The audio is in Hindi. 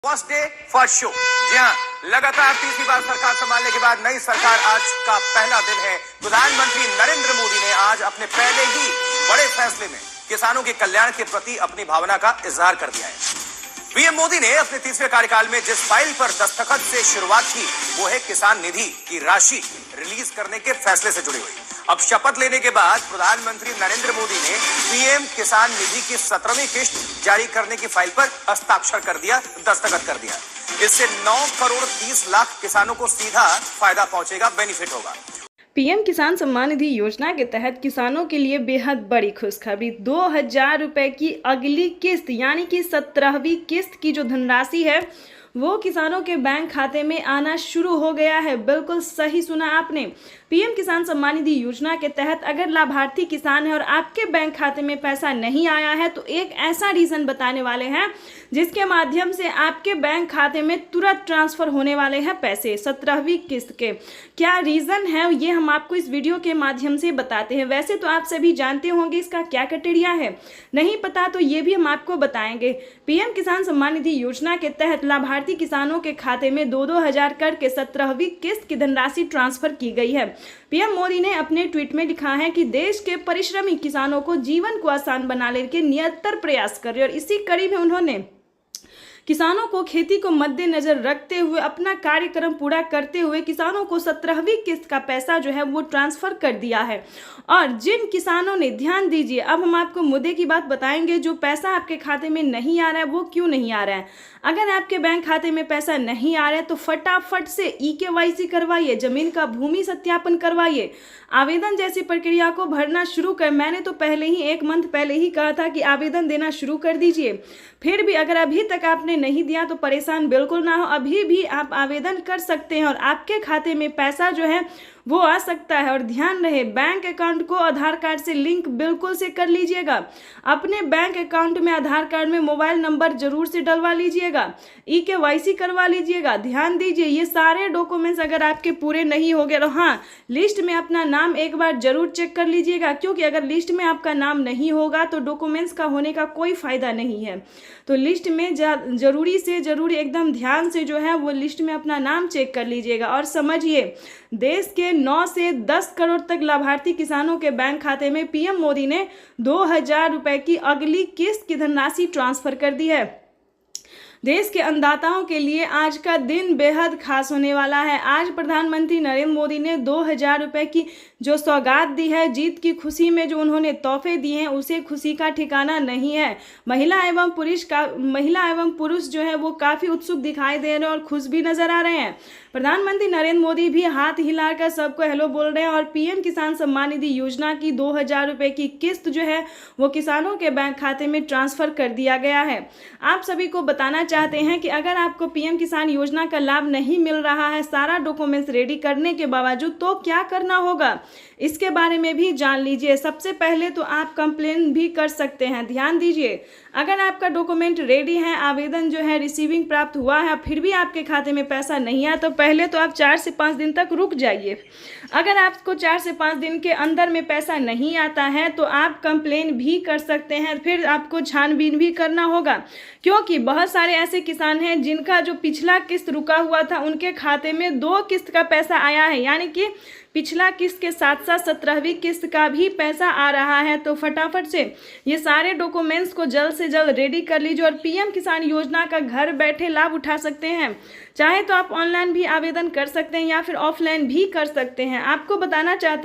First day first show. जी हाँ, लगातार तीसरी बार सरकार संभालने के बाद नई सरकार आज का पहला दिन है। प्रधानमंत्री नरेंद्र मोदी ने आज अपने पहले ही बड़े फैसले में किसानों के कल्याण के प्रति अपनी भावना का इजहार कर दिया है। पीएम मोदी ने अपने तीसरे कार्यकाल में जिस फाइल पर दस्तखत से शुरुआत की वो है किसान निधि की राशि रिलीज करने के फैसले से जुड़ी हुई। अब शपथ लेने के बाद प्रधानमंत्री नरेंद्र मोदी ने पीएम किसान निधि की 17वीं किस्त जारी करने की फाइल पर हस्ताक्षर कर दिया, दस्तखत कर दिया। इससे 9 करोड़ 30 लाख किसानों को सीधा फायदा पहुंचेगा, बेनिफिट होगा। पीएम किसान सम्मान निधि योजना के तहत किसानों के लिए बेहद बड़ी खुशखबरी। 2000 रुपए की अगली किस्त यानी कि 17वीं किस्त की जो धनराशि है वो किसानों के बैंक खाते में आना शुरू हो गया है। बिल्कुल सही सुना आपने। पीएम किसान सम्मान निधि योजना के तहत अगर लाभार्थी किसान है और आपके बैंक खाते में पैसा नहीं आया है तो एक ऐसा रीजन बताने वाले हैं जिसके माध्यम से आपके बैंक खाते में तुरंत ट्रांसफर होने वाले हैं पैसे 17वीं किस्त के। क्या रीजन है ये हम आपको इस वीडियो के माध्यम से बताते हैं। वैसे तो आप सभी जानते होंगे इसका क्या क्राइटेरिया है, नहीं पता तो ये भी हम आपको बताएंगे। पीएम किसान सम्मान निधि योजना के तहत लाभार्थी किसानों के खाते में 2-2 हजार करके 17वीं किस्त की धनराशि ट्रांसफर की गई है। पीएम मोदी ने अपने ट्वीट में लिखा है कि देश के परिश्रमी किसानों को जीवन को आसान बनाने के निरंतर प्रयास कर रहे और इसी कड़ी में उन्होंने किसानों को खेती को मद्देनजर रखते हुए अपना कार्यक्रम पूरा करते हुए किसानों को 17वीं किस्त का पैसा जो है वो ट्रांसफर कर दिया है। और जिन किसानों ने, ध्यान दीजिए, अब हम आपको मुद्दे की बात बताएंगे, जो पैसा आपके खाते में नहीं आ रहा है वो क्यों नहीं आ रहा है। अगर आपके बैंक खाते में पैसा नहीं आ रहा है तो फटाफट से EKYC करवाइए, जमीन का भूमि सत्यापन करवाइए, आवेदन जैसी प्रक्रिया को भरना शुरू कर। मैंने तो पहले ही 1 मंथ पहले ही कहा था कि आवेदन देना शुरू कर दीजिए। फिर भी अगर अभी तक आपने नहीं दिया तो परेशान बिल्कुल ना हो, अभी भी आप आवेदन कर सकते हैं और आपके खाते में पैसा जो है वो आ सकता है। और ध्यान रहे, बैंक अकाउंट को आधार कार्ड से लिंक बिल्कुल से कर लीजिएगा। अपने बैंक अकाउंट में आधार कार्ड में मोबाइल नंबर जरूर से डलवा लीजिएगा, EKYC करवा लीजिएगा। ध्यान दीजिए, ये सारे डॉक्यूमेंट्स अगर आपके पूरे नहीं हो गए तो हाँ, लिस्ट में अपना नाम एक बार जरूर चेक कर लीजिएगा, क्योंकि अगर लिस्ट में आपका नाम नहीं होगा तो डॉक्यूमेंट्स का होने का कोई फायदा नहीं है। तो लिस्ट में जरूरी से जरूरी एकदम ध्यान से जो है वो लिस्ट में अपना नाम चेक कर लीजिएगा। और समझिए, देश के 9 से 10 करोड़ तक लाभार्थी किसानों के बैंक खाते में पीएम मोदी ने 2000 रुपए की अगली किस्त की धनराशि ट्रांसफर कर दी है। देश के अन्नदाताओं के लिए आज का दिन बेहद खास होने वाला है। आज प्रधानमंत्री नरेंद्र मोदी ने 2000 रुपए की जो सौगात दी है, जीत की खुशी में जो उन्होंने तोहफे दिए हैं, उसे खुशी का ठिकाना नहीं है। महिला एवं पुरुष जो है वो काफ़ी उत्सुक दिखाई दे रहे हैं और खुश भी नजर आ रहे हैं। प्रधानमंत्री नरेंद्र मोदी भी हाथ हिलाकर सबको हेलो बोल रहे हैं और पीएम किसान सम्मान निधि योजना की 2000 रुपए की किस्त जो है वो किसानों के बैंक खाते में ट्रांसफर कर दिया गया है। आप सभी को बताना चाहते हैं कि अगर आपको पीएम किसान योजना का लाभ नहीं मिल रहा है सारा डॉक्यूमेंट्स रेडी करने के बावजूद, तो क्या करना होगा इसके बारे में भी जान लीजिए। सबसे पहले तो आप कंप्लेन भी कर सकते हैं। ध्यान दीजिए, अगर आपका डॉक्यूमेंट रेडी है, आवेदन जो है रिसीविंग प्राप्त हुआ है, फिर भी आपके खाते में पैसा नहीं आया तो पहले तो आप 4 से 5 दिन तक रुक जाइए। अगर आपको 4 से 5 दिन के अंदर में पैसा नहीं आता है तो आप कंप्लेन भी कर सकते हैं। फिर आपको छानबीन भी करना होगा, क्योंकि बहुत सारे ऐसे किसान हैं जिनका जो पिछला किस्त रुका हुआ था उनके खाते में 2 किस्त का पैसा आया है, यानी कि पिछला किस्त के साथ साथ 17वीं किस्त का भी पैसा आ रहा है। तो फटाफट से ये सारे डॉक्यूमेंट्स को जल्द से जल्द रेडी कर लीजिए और पीएम किसान योजना का घर बैठे लाभ उठा सकते हैं। चाहे तो आप ऑनलाइन भी आवेदन कर सकते हैं या फिर ऑफलाइन भी कर सकते हैं। आपको बताना चाहते